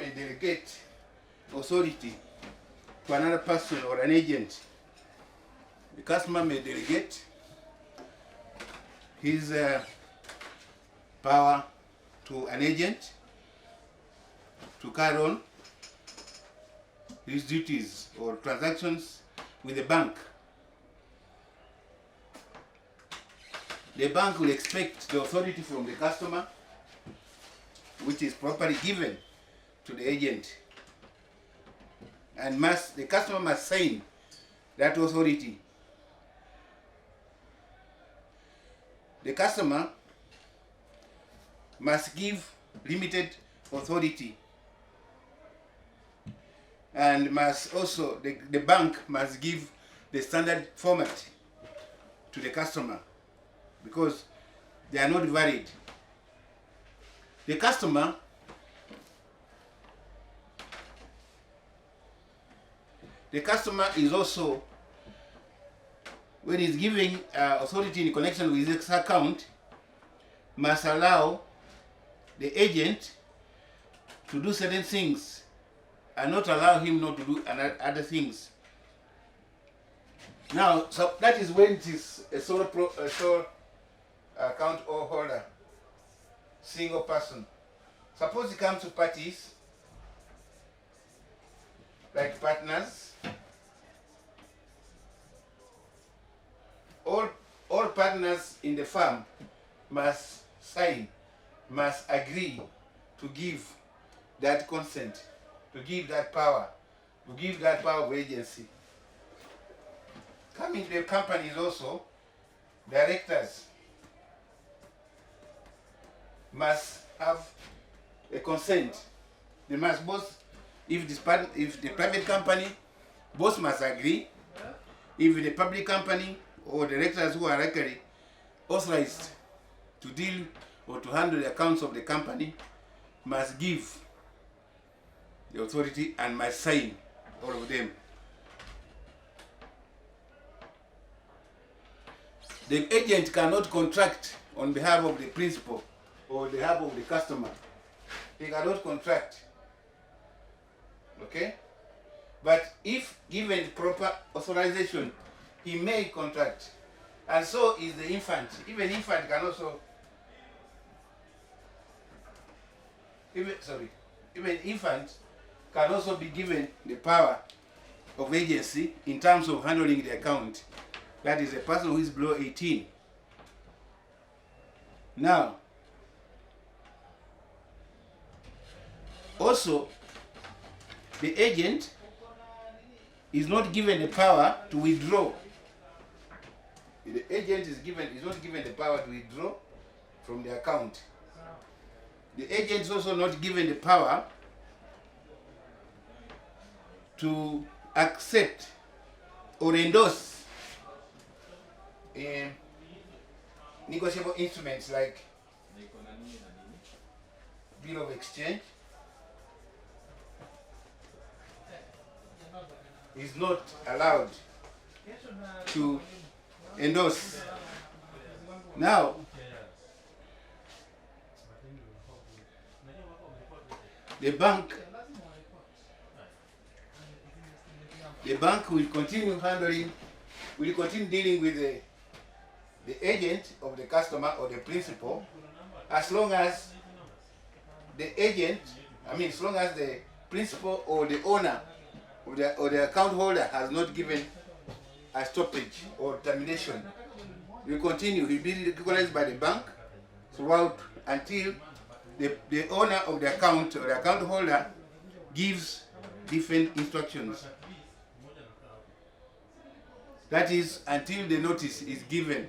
may delegate authority to another person or an agent. The customer may delegate his power to an agent to carry on his duties or transactions with the bank. The bank will expect the authority from the customer, which is properly given to the agent, and the customer must sign that authority. The customer must give limited authority, and must also the bank must give the standard format to the customer, because they are not valid. The customer is also, when he's giving authority in connection with his account, must allow the agent to do certain things and not allow him not to do other things. Now, so that is when it is a sole account or holder, single person. Suppose he comes to parties like partners. All partners in the firm must sign, must agree to give that consent, to give that power of agency. Coming to the companies also, directors must have a consent. They must both, if the private company, both must agree. If the public company or directors who are regularly authorized to deal or to handle the accounts of the company must give the authority and must sign, all of them. The agent cannot contract on behalf of the principal or on behalf of the customer. He cannot contract. Okay? But if given proper authorization, he may contract. And so is the infant. Even infant can also even infant can also be given the power of agency in terms of handling the account. That is a person who is below 18. Now, also, the agent is not given the power to withdraw. The agent is not given the power to withdraw from the account. The agent is also not given the power to accept or endorse negotiable instruments like bill of exchange. Is not allowed to endorse. Now, the bank will continue dealing with the agent of the customer or the principal, as long as as long as the principal or the owner or the account holder has not given a stoppage or termination. Will continue. He will be recognized by the bank throughout until the owner of the account or the account holder gives different instructions. That is, until the notice is given,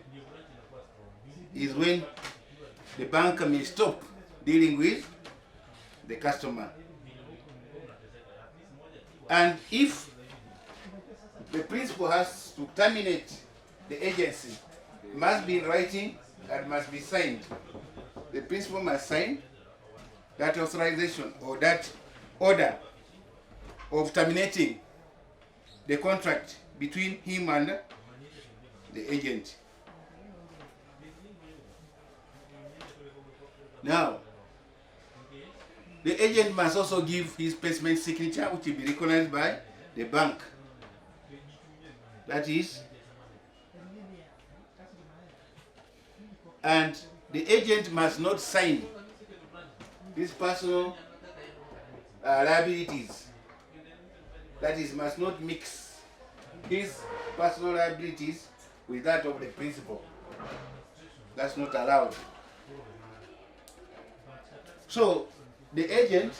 is when the bank may stop dealing with the customer. And if the principal has to terminate the agency, it must be in writing and must be signed. The principal must sign that authorization or that order of terminating the contract between him and the agent. Now, The agent must also give his placement signature, which will be recognized by the bank. That is, and the agent must not sign his personal liabilities. That is, must not mix his personal liabilities with that of the principal. That's not allowed. So the agent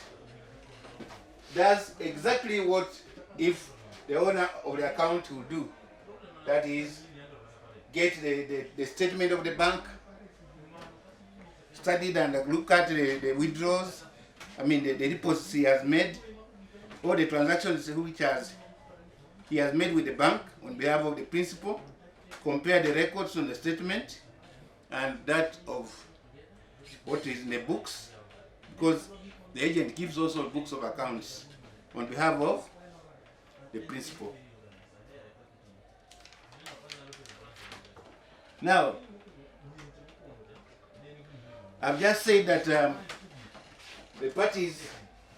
does exactly what if the owner of the account will do. That is, get the statement of the bank, studied and look at the withdrawals, the deposits he has made, all the transactions which he has made with the bank on behalf of the principal, compare the records on the statement and that of what is in the books, because the agent gives also books of accounts on behalf of the principal. Now, I've just said that the parties,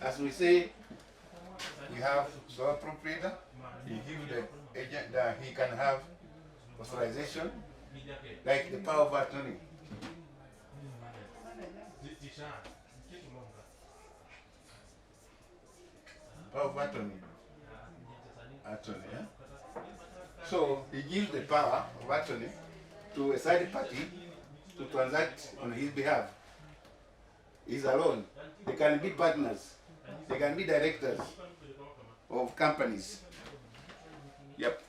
as we say, we have sole proprietor. He gives the agent that he can have authorization, like the power of attorney. Power of attorney. Yeah? So he gives the power of attorney to a side party to transact on his behalf. He's alone. They can be partners. They can be directors of companies. Yep.